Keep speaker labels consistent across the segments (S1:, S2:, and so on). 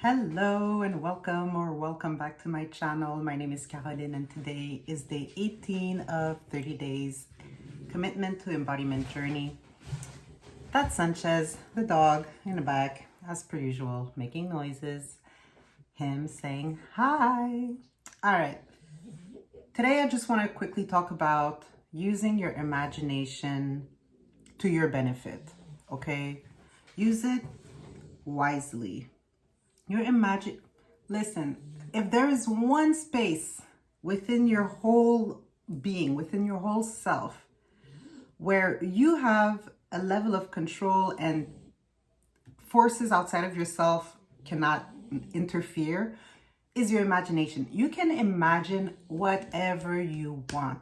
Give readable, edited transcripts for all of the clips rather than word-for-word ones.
S1: Hello and welcome back to my channel. My name is Caroline and today is day 18 of 30 days commitment to embodiment journey. That's Sanchez, the dog in the back, as per usual, making noises, him saying hi. All right, today I just want to quickly talk about using your imagination to your benefit, okay? Use it wisely. Listen, if there is one space within your whole being, within your whole self, where you have a level of control and forces outside of yourself cannot interfere, is your imagination. You can imagine whatever you want.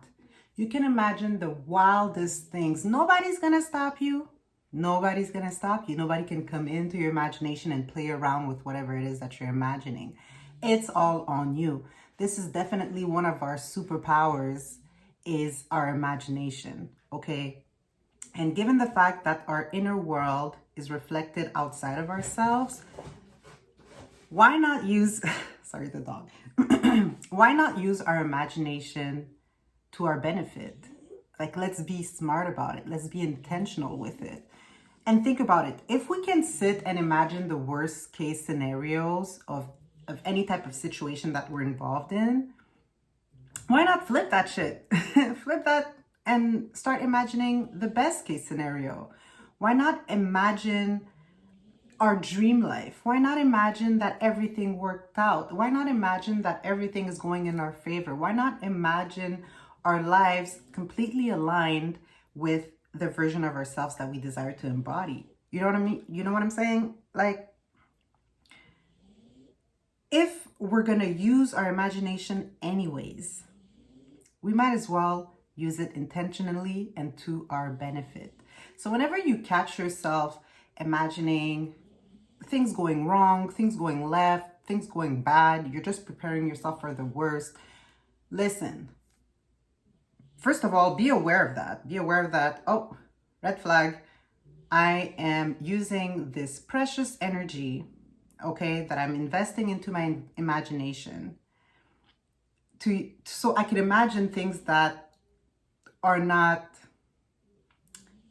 S1: You can imagine the wildest things. Nobody's gonna stop you. Nobody's going to stop you. Nobody can come into your imagination and play around with whatever it is that you're imagining. It's all on you. This is definitely one of our superpowers, is our imagination, okay? And given the fact that our inner world is reflected outside of ourselves, why not use, sorry, the dog. Why not use our imagination to our benefit? Like, let's be smart about it. Let's be intentional with it. And think about it. If we can sit and imagine the worst case scenarios of any type of situation that we're involved in, why not flip that shit? Flip that and start imagining the best case scenario. Why not imagine our dream life? Why not imagine that everything worked out? Why not imagine that everything is going in our favor? Why not imagine our lives completely aligned with the version of ourselves that we desire to embody? You know what I mean? You know what I'm saying? Like, if we're going to use our imagination anyways, we might as well use it intentionally and to our benefit. So whenever you catch yourself imagining things going wrong, things going left, things going bad, you're just preparing yourself for the worst. Listen, first of all, be aware of that. Be aware of that. Oh, red flag. I am using this precious energy, okay, that I'm investing into my imagination so I can imagine things that are not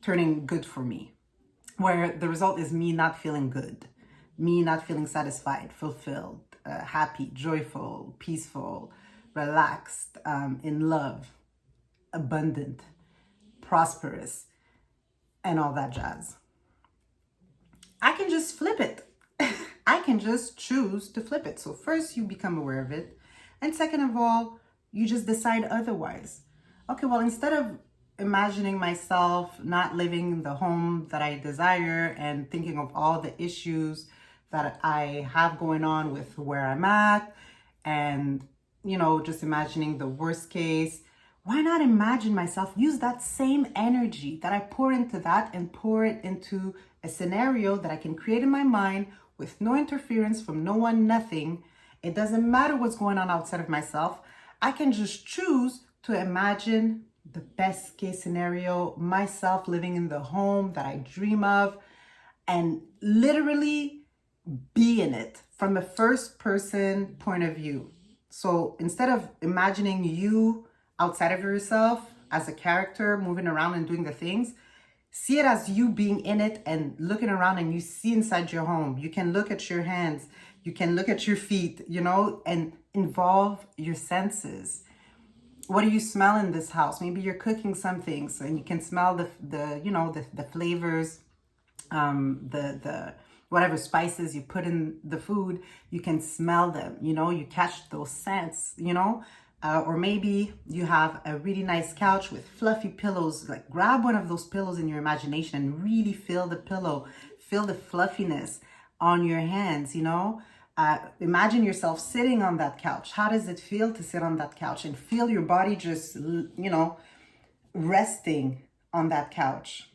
S1: turning good for me, where the result is me not feeling good, me not feeling satisfied, fulfilled, happy, joyful, peaceful, relaxed, in love, abundant, prosperous, and all that jazz. I can just flip it. I can just choose to flip it. So first you become aware of it. And second of all, you just decide otherwise. Okay, well, instead of imagining myself not living in the home that I desire and thinking of all the issues that I have going on with where I'm at and, you know, just imagining the worst case, why not imagine myself, use that same energy that I pour into that and pour it into a scenario that I can create in my mind with no interference from no one, nothing. It doesn't matter what's going on outside of myself. I can just choose to imagine the best case scenario, myself living in the home that I dream of, and literally be in it from the first person point of view. So instead of imagining you outside of yourself as a character moving around and doing the things, see it as you being in it and looking around, and you see inside your home. You can look at your hands, you can look at your feet, you know, and involve your senses. What do you smell in this house? Maybe you're cooking some things and you can smell the flavors, the whatever spices you put in the food, you can smell them, you know, you catch those scents, you know. Or maybe you have a really nice couch with fluffy pillows. Like, grab one of those pillows in your imagination and really feel the pillow, feel the fluffiness on your hands, you know. Imagine yourself sitting on that couch. How does it feel to sit on that couch and feel your body just, you know, resting on that couch?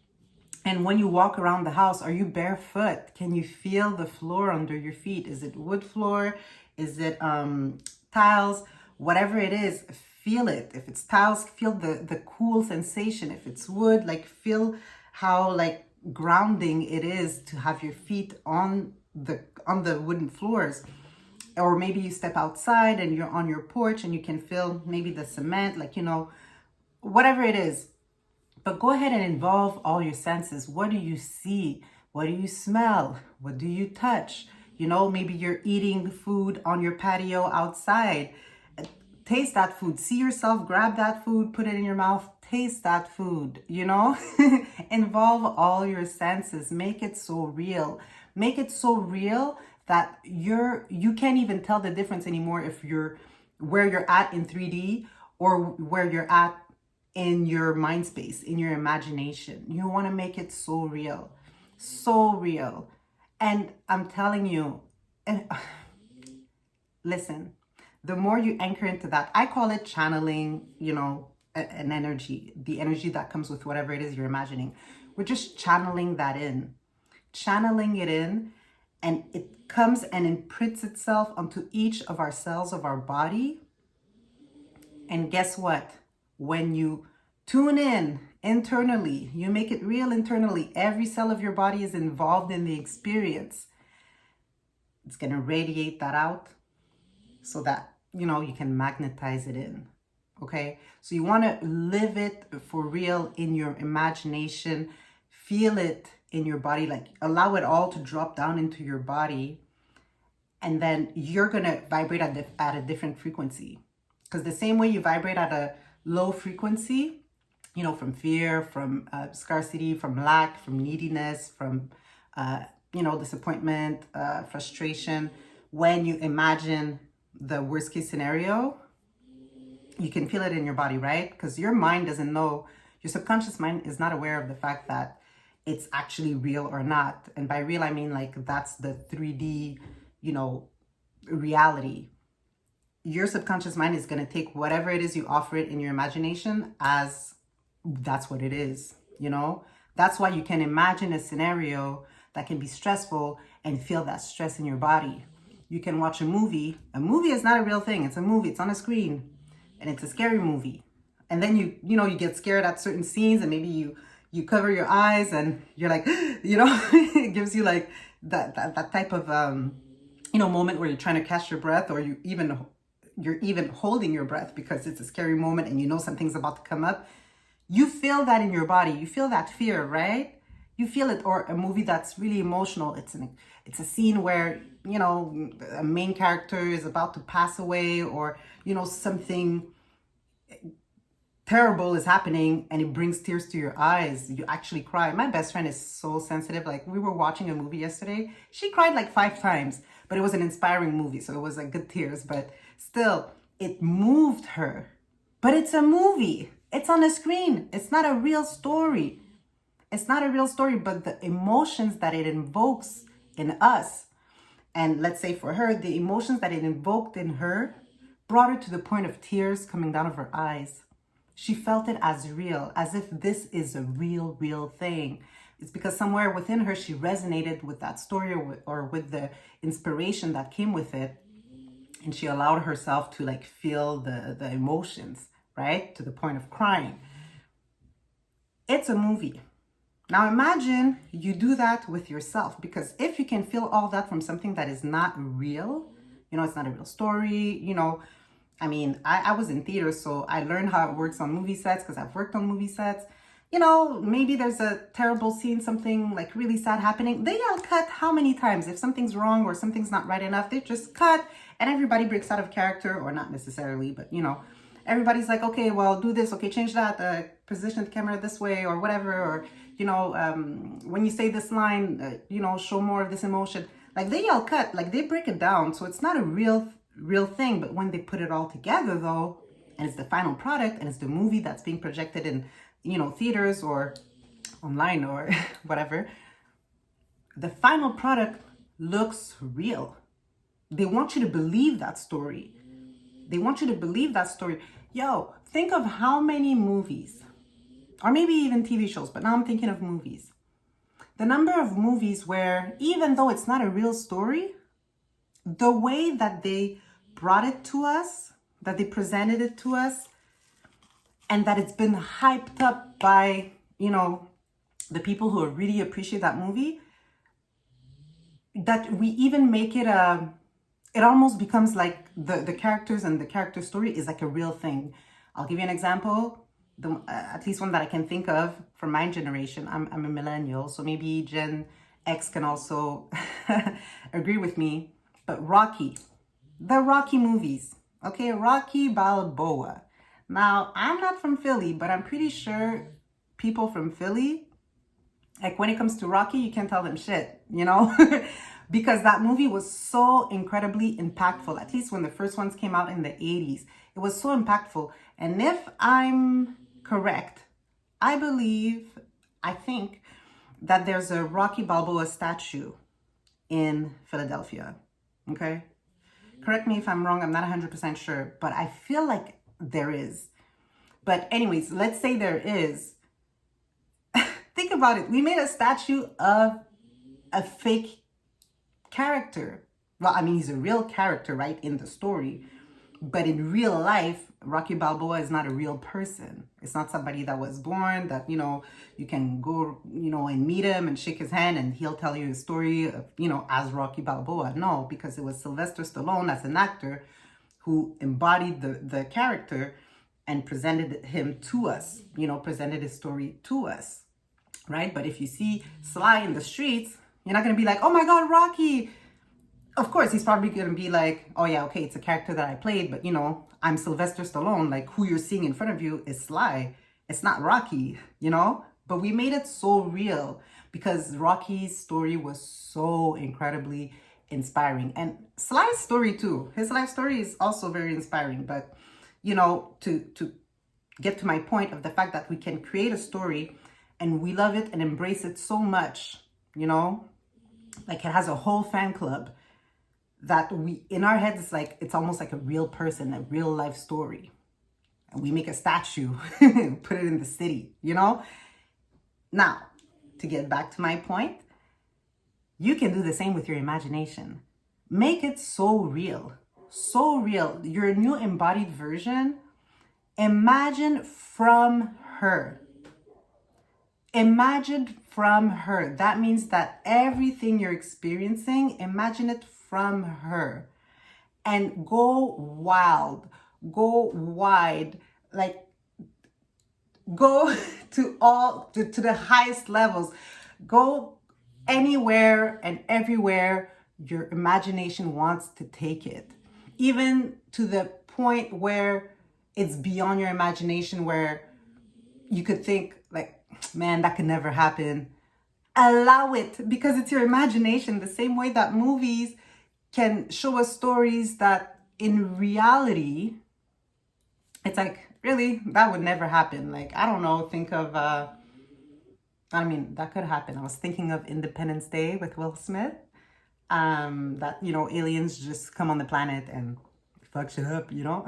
S1: And when you walk around the house, are you barefoot? Can you feel the floor under your feet? Is it wood floor? Is it tiles? Whatever it is, feel it. If it's tiles, feel the cool sensation. If it's wood, like, feel how, like, grounding it is to have your feet on on the wooden floors. Or maybe you step outside and you're on your porch and you can feel maybe the cement, like, you know, whatever it is. But go ahead and involve all your senses. What do you see? What do you smell? What do you touch? You know, maybe you're eating food on your patio outside. Taste that food. See yourself, grab that food, put it in your mouth, taste that food, you know? Involve all your senses. Make it so real. Make it so real that you can't even tell the difference anymore if you're where you're at in 3D or where you're at in your mind space, in your imagination. You want to make it so real. So real. And I'm telling you, and listen, the more you anchor into that, I call it channeling, you know, an energy, the energy that comes with whatever it is you're imagining. We're just channeling that in, channeling it in, and it comes and imprints itself onto each of our cells of our body. And guess what? When you tune in internally, you make it real internally, every cell of your body is involved in the experience. It's going to radiate that out so that, you know, you can magnetize it in. Okay? So you want to live it for real in your imagination, feel it in your body, like allow it all to drop down into your body. And then you're going to vibrate at a different frequency. Because the same way you vibrate at a low frequency, you know, from fear, from scarcity, from lack, from neediness, from, you know, disappointment, frustration. When you imagine the worst case scenario, you can feel it in your body, right? Because your mind doesn't know, your subconscious mind is not aware of the fact that it's actually real or not. And by real, I mean like that's the 3D, you know, reality. Your subconscious mind is going to take whatever it is you offer it in your imagination as that's what it is, you know? That's why you can imagine a scenario that can be stressful and feel that stress in your body. You can watch a movie. A movie is not a real thing. It's a movie. It's on a screen. And it's a scary movie. And then you know, you get scared at certain scenes and maybe you cover your eyes and you're like, you know, it gives you like that type of, you know, moment where you're trying to catch your breath, or you're even holding your breath because it's a scary moment and you know something's about to come up. You feel that in your body. You feel that fear, right? You feel it. Or a movie that's really emotional. It's a scene where, you know, a main character is about to pass away, or, you know, something terrible is happening and it brings tears to your eyes. You actually cry. My best friend is so sensitive. Like, we were watching a movie yesterday. She cried like 5 times, but it was an inspiring movie. So it was like good tears, but still it moved her. But it's a movie. It's on a screen. It's not a real story. It's not a real story, but the emotions that it invokes in us, and let's say for her, the emotions that it invoked in her brought her to the point of tears coming down of her eyes. She felt it as real, as if this is a real thing. It's because somewhere within her, she resonated with that story or with the inspiration that came with it. And she allowed herself to like feel the emotions, right? To the point of crying. It's a movie. Now imagine you do that with yourself, because if you can feel all that from something that is not real, you know, it's not a real story, you know, I mean, I was in theater, so I learned how it works on movie sets because I've worked on movie sets. You know, maybe there's a terrible scene, something like really sad happening. They all cut how many times? If something's wrong or something's not right enough, they just cut and everybody breaks out of character, or not necessarily, but you know, everybody's like, okay, well, do this. Okay, change that, position the camera this way or whatever. Or, you know, when you say this line, you know, show more of this emotion. Like they all cut, like they break it down. So it's not a real thing. But when they put it all together though, and it's the final product and it's the movie that's being projected in, you know, theaters or online or whatever, the final product looks real. They want you to believe that story. They want you to believe that story. Yo, think of how many movies, or maybe even TV shows, but now I'm thinking of movies. The number of movies where, even though it's not a real story, the way that they brought it to us, that they presented it to us, and that it's been hyped up by, you know, the people who really appreciate that movie, that we even make it a, it almost becomes like the characters and the character story is like a real thing. I'll give you an example, at least one that I can think of from my generation. I'm a millennial, so maybe Gen X can also agree with me. But Rocky, the Rocky movies, okay, Rocky Balboa. Now, I'm not from Philly, but I'm pretty sure people from Philly, like when it comes to Rocky, you can't tell them shit, you know? Because that movie was so incredibly impactful, at least when the first ones came out in the 80s. It was so impactful. And if I'm correct, I think that there's a Rocky Balboa statue in Philadelphia, okay? Correct me if I'm wrong, I'm not 100% sure, but I feel like there is. But anyways, let's say there is. Think about it. We made a statue of a fake character. Well, I mean, he's a real character, right, in the story. But in real life, Rocky Balboa is not a real person. It's not somebody that was born, that, you know, you can go, you know, and meet him and shake his hand and he'll tell you a story of, you know, as Rocky Balboa. No, because it was Sylvester Stallone as an actor who embodied the character and presented him to us, you know, presented his story to us, right? But if you see Sly in the streets, you're not going to be like, oh my God, Rocky. Of course, he's probably going to be like, oh yeah, okay, it's a character that I played, but you know, I'm Sylvester Stallone. Like, who you're seeing in front of you is Sly. It's not Rocky, you know? But we made it so real because Rocky's story was so incredibly inspiring. And Sly's story too. His life story is also very inspiring. But, you know, to get to my point of the fact that we can create a story and we love it and embrace it so much, you know? Like, it has a whole fan club that we, in our heads, it's like, it's almost like a real person, a real life story. And we make a statue, put it in the city, you know? Now, to get back to my point, you can do the same with your imagination. Make it so real, your new embodied version. Imagine from her. Imagine from her. That means that everything you're experiencing, imagine it from her. And go wild, go wide, like go to the highest levels. Go anywhere and everywhere your imagination wants to take it. Even to the point where it's beyond your imagination, where you could think like, man, that could never happen. Allow it, because it's your imagination. The same way that movies can show us stories that in reality, it's like, really, that would never happen. Like, I don't know, think of, I mean, that could happen. I was thinking of Independence Day with Will Smith. That, you know, aliens just come on the planet and fuck shit up, you know?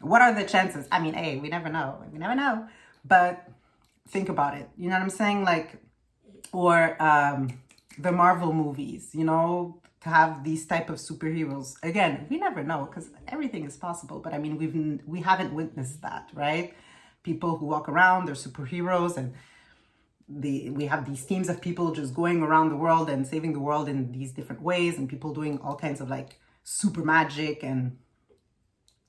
S1: What are the chances? I mean, hey, we never know. We never know. But think about it. You know what I'm saying? Like, or the Marvel movies, you know, to have these type of superheroes. Again, we never know because everything is possible. But I mean, we haven't witnessed that, right? People who walk around, they're superheroes, and we have these teams of people just going around the world and saving the world in these different ways, and people doing all kinds of like super magic, and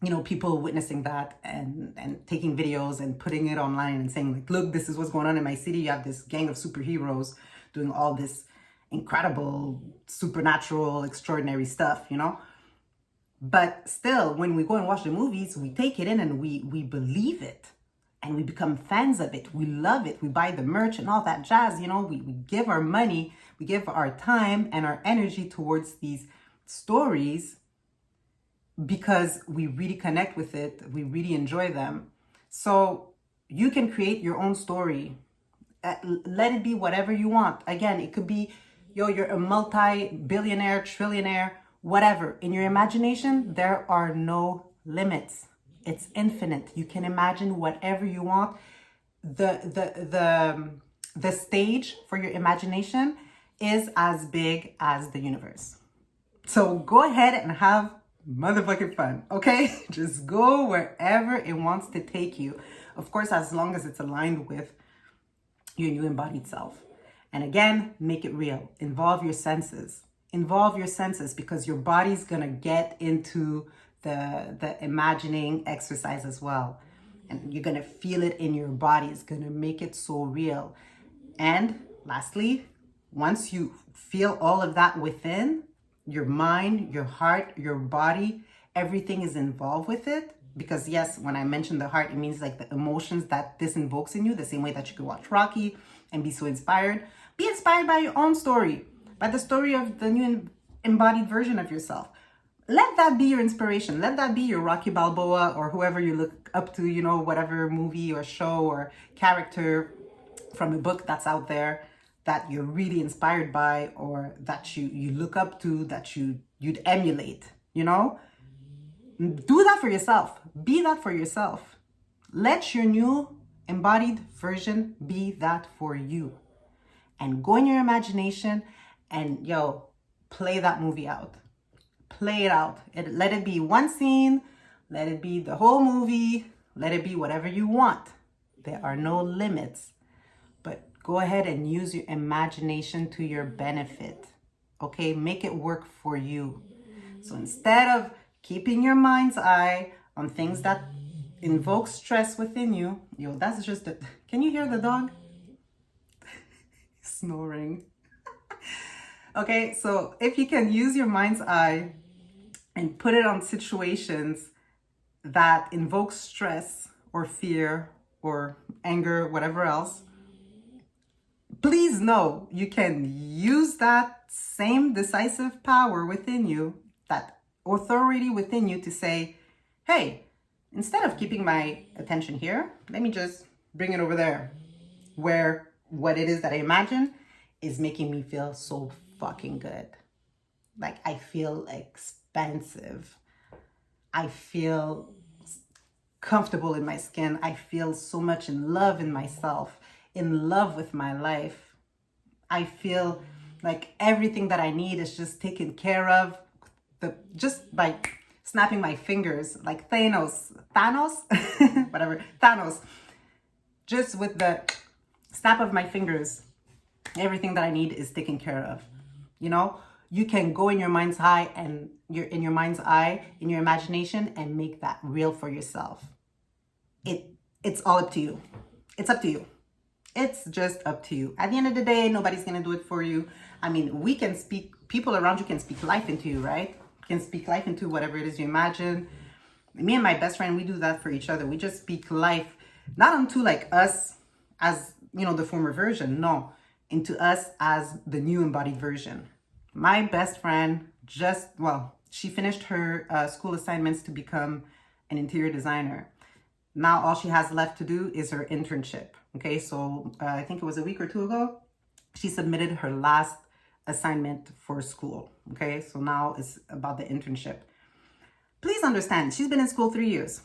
S1: you know, people witnessing that and taking videos and putting it online and saying like, look, this is what's going on in my city. You have this gang of superheroes doing all this incredible, supernatural, extraordinary stuff, you know? But still, when we go and watch the movies, we take it in and we believe it. And we become fans of it. We love it. We buy the merch and all that jazz, you know? We give our money, we give our time and our energy towards these stories because we really connect with it. We really enjoy them. So you can create your own story. Let it be whatever you want. Again, it could be, you're a multi-billionaire, trillionaire, whatever. In your imagination, there are no limits. It's infinite. You can imagine whatever you want. The stage for your imagination is as big as the universe. So go ahead and have motherfucking fun, okay? Just go wherever it wants to take you. Of course, as long as it's aligned with your new embodied self. And again, make it real. Involve your senses. Involve your senses, because your body's gonna get into the imagining exercise as well. And you're gonna feel it in your body. It's gonna make it so real. And lastly, once you feel all of that within, your mind, your heart, your body, everything is involved with it. Because yes, when I mention the heart, it means like the emotions that this invokes in you, the same way that you could watch Rocky and be so inspired. Be inspired by your own story, by the story of the new embodied version of yourself. Let that be your inspiration. Let that be your Rocky Balboa or whoever you look up to, you know, whatever movie or show or character from a book that's out there that you're really inspired by, or that you look up to, that you'd emulate, you know? Do that for yourself. Be that for yourself. Let your new embodied version be that for you. And go in your imagination and, play that movie out. Play it out. Let it be one scene. Let it be the whole movie. Let it be whatever you want. There are no limits. But go ahead and use your imagination to your benefit. Okay? Make it work for you. So instead of keeping your mind's eye on things that invoke stress within you, that's just it. Can you hear the dog? Snoring. Okay, so if you can use your mind's eye and put it on situations that invoke stress or fear or anger, whatever else, please know you can use that same decisive power within you, that authority within you, to say, hey, instead of keeping my attention here, let me just bring it over there, where what it is that I imagine is making me feel so fucking good. Like, I feel expansive. I feel comfortable in my skin. I feel so much in love in myself, in love with my life. I feel like everything that I need is just taken care of, just by snapping my fingers, like Thanos, whatever, Thanos. Just with the snap of my fingers, everything that I need is taken care of. You know, you can go in your mind's eye and in your mind's eye, in your imagination, and make that real for yourself. It's all up to you. It's up to you. It's just up to you. At the end of the day, nobody's gonna do it for you. I mean, people around you can speak life into you, right? Can speak life into whatever it is you imagine. Me and my best friend, we do that for each other. We just speak life, not unto like us as, the former version, no, into us as the new embodied version. My best friend she finished her school assignments to become an interior designer. Now all she has left to do is her internship. Okay, so I think it was a week or two ago, she submitted her last assignment for school. Okay, so now it's about the internship. Please understand, she's been in school 3 years.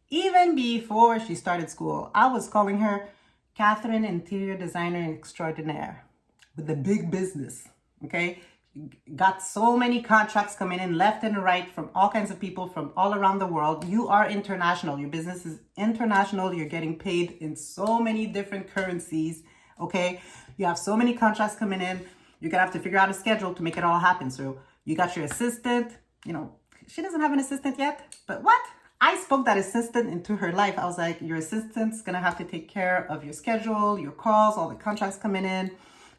S1: Even before she started school, I was calling her Catherine Interior Designer Extraordinaire with the big business. Okay, got so many contracts coming in left and right from all kinds of people from all around the world. You are international. Your business is international. You're getting paid in so many different currencies. Okay, you have so many contracts coming in. You're gonna have to figure out a schedule to make it all happen. So you got your assistant. She doesn't have an assistant yet, but what? I spoke that assistant into her life. I was like, your assistant's gonna have to take care of your schedule, your calls, all the contracts coming in.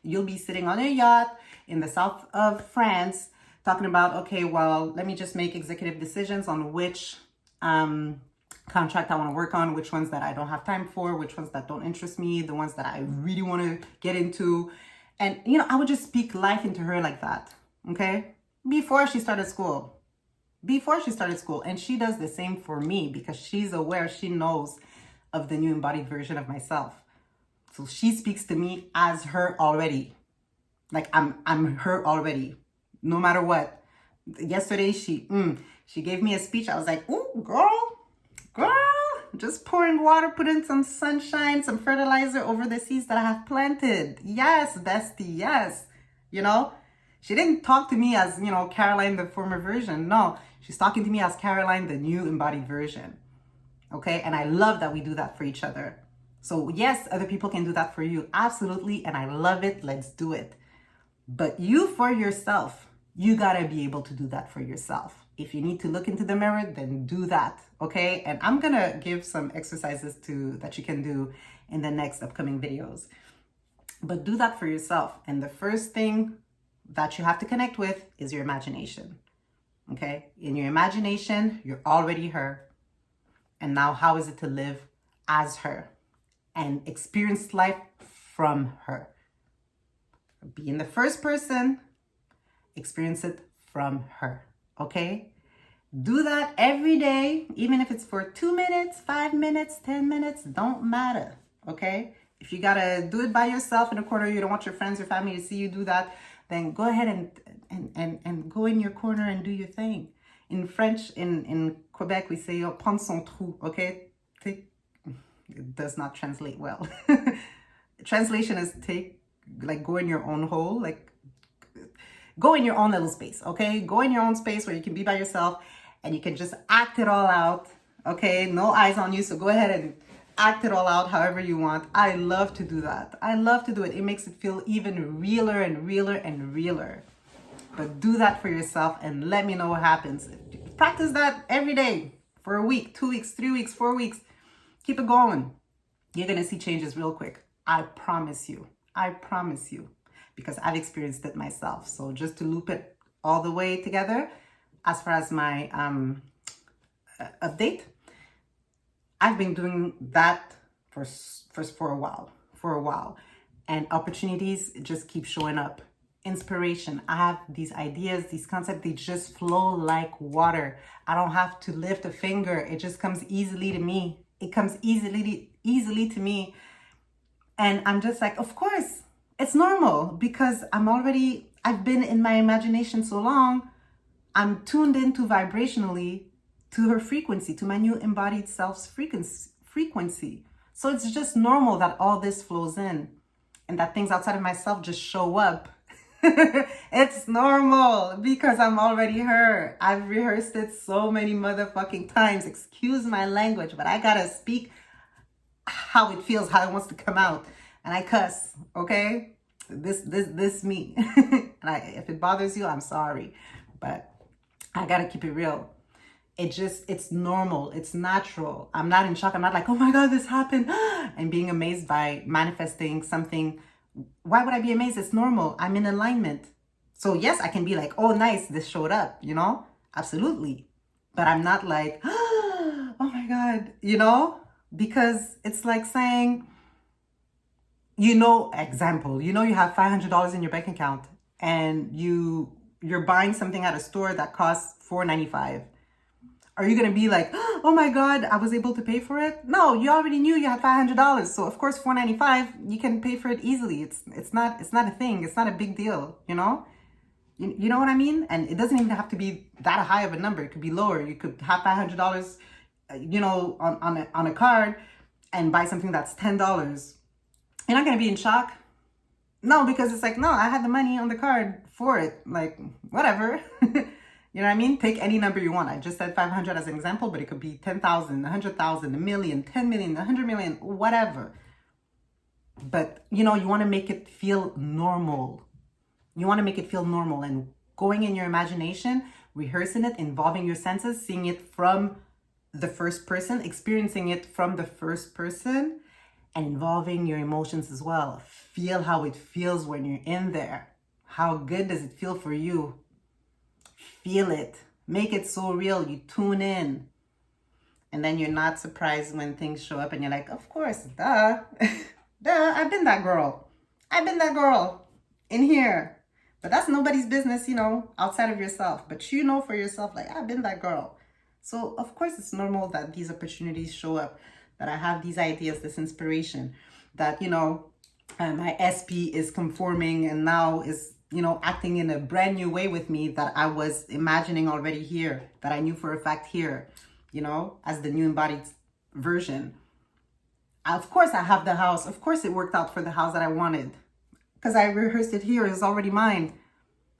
S1: You'll be sitting on a yacht in the south of France talking about, okay, well, let me just make executive decisions on which contract I want to work on, which ones that I don't have time for, which ones that don't interest me, the ones that I really want to get into. And, I would just speak life into her like that, okay? Before she started school. And she does the same for me because she's aware, she knows of the new embodied version of myself. So she speaks to me as her already. Like I'm her already, no matter what. Yesterday, she gave me a speech. I was like, ooh, girl, just pouring water, putting some sunshine, some fertilizer over the seeds that I have planted. Yes, bestie, yes. She didn't talk to me as, Caroline, the former version. No, she's talking to me as Caroline, the new embodied version. Okay, and I love that we do that for each other. So yes, other people can do that for you. Absolutely. And I love it. Let's do it. But you for yourself, you gotta be able to do that for yourself. If you need to look into the mirror, then do that, okay? And I'm gonna give some exercises that you can do in the next upcoming videos. But do that for yourself. And the first thing that you have to connect with is your imagination, okay? In your imagination, you're already her. And now how is it to live as her and experience life from her? Be in the first person, experience it from her, okay? Do that every day, even if it's for 2 minutes, 5 minutes, 10 minutes, don't matter, okay? If you gotta do it by yourself in a corner, you don't want your friends or family to see you do that, then go ahead and go in your corner and do your thing. In French, in Quebec, we say prendre son trou, okay? It does not translate well. Translation is go in your own hole, go in your own little space, okay? Go in your own space where you can be by yourself and you can just act it all out, okay? No eyes on you, so go ahead and act it all out however you want. I love to do that. I love to do it. It makes it feel even realer and realer and realer. But do that for yourself and let me know what happens. Practice that every day for a week, 2 weeks, 3 weeks, 4 weeks. Keep it going. You're going to see changes real quick. I promise you. I promise you. Because I've experienced it myself. So just to loop it all the way together, as far as my update, I've been doing that for a while. And opportunities just keep showing up. Inspiration. I have these ideas, these concepts, they just flow like water. I don't have to lift a finger. It just comes easily to me. It comes easily to me. And I'm just like, of course, it's normal because I've been in my imagination so long. I'm tuned into vibrationally to her frequency, to my new embodied self's frequency. So it's just normal that all this flows in and that things outside of myself just show up. It's normal because I'm already her. I've rehearsed it so many motherfucking times. Excuse my language, but I gotta speak how it feels, how it wants to come out. And I cuss, okay? This me. And if it bothers you, I'm sorry. But I gotta keep it real. It's normal. It's natural. I'm not in shock. I'm not like, oh my God, this happened. And being amazed by manifesting something. Why would I be amazed? It's normal. I'm in alignment. So yes, I can be like, oh, nice, this showed up, Absolutely. But I'm not like, oh my God, because it's like saying, example, you have $500 in your bank account and you're buying something at a store that costs $4.95. Are you going to be like, oh my God, I was able to pay for it? No, you already knew you had $500. So of course, $4.95, you can pay for it easily. It's not a thing. It's not a big deal, You know what I mean? And it doesn't even have to be that high of a number. It could be lower. You could have $500, on a card and buy something that's $10. You're not going to be in shock. No, because it's like, no, I had the money on the card for it. Like, whatever. You know what I mean? Take any number you want. I just said 500 as an example, but it could be 10,000, 100,000, a million, 10 million, 100 million, whatever. But, you want to make it feel normal. You want to make it feel normal and going in your imagination, rehearsing it, involving your senses, seeing it from the first person, experiencing it from the first person, and involving your emotions as well. Feel how it feels when you're in there. How good does it feel for you? Feel it. Make it so real. You tune in. And then you're not surprised when things show up and you're like, of course, duh. Duh, I've been that girl. I've been that girl in here. But that's nobody's business, outside of yourself. But for yourself, like, I've been that girl. So, of course, it's normal that these opportunities show up, that I have these ideas, this inspiration, that, my SP is conforming and now is, acting in a brand new way with me that I was imagining already here, that I knew for a fact here, as the new embodied version. Of course, I have the house. Of course, it worked out for the house that I wanted because I rehearsed it here. It's already mine.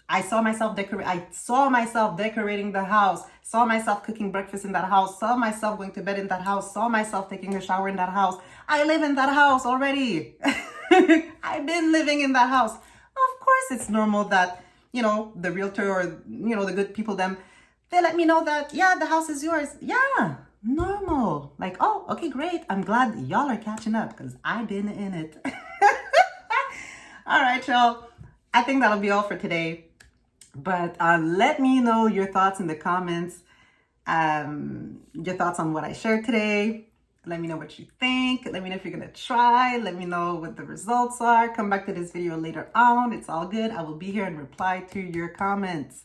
S1: I saw myself decorating the house, saw myself cooking breakfast in that house, saw myself going to bed in that house, saw myself taking a shower in that house. I live in that house already. I've been living in that house. Of course, it's normal that, the realtor or, the good people, they let me know that, yeah, the house is yours. Yeah, normal. Like, oh, okay, great. I'm glad y'all are catching up because I've been in it. All right, y'all. I think that'll be all for today. But let me know your thoughts in the comments. Your thoughts on what I shared today. Let me know what you think. Let me know if you're going to try. Let me know what the results are. Come back to this video later on. It's all good. I will be here and reply to your comments.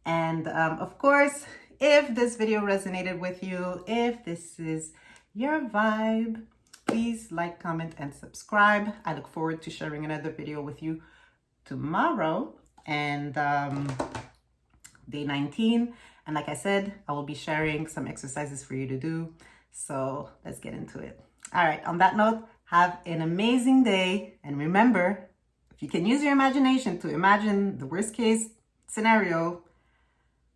S1: And of course, if this video resonated with you, if this is your vibe, please like, comment, and subscribe. I look forward to sharing another video with you tomorrow and day 19. And like I said, I will be sharing some exercises for you to do. So let's get into it. All right, on that note, have an amazing day. And remember, if you can use your imagination to imagine the worst case scenario,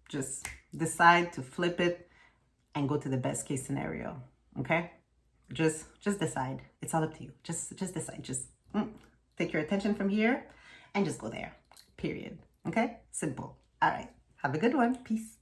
S1: just decide to flip it and go to the best case scenario. Okay? Just decide. It's all up to you. Just decide. Just take your attention from here and just go there. Period. Okay? Simple. All right. Have a good one. Peace.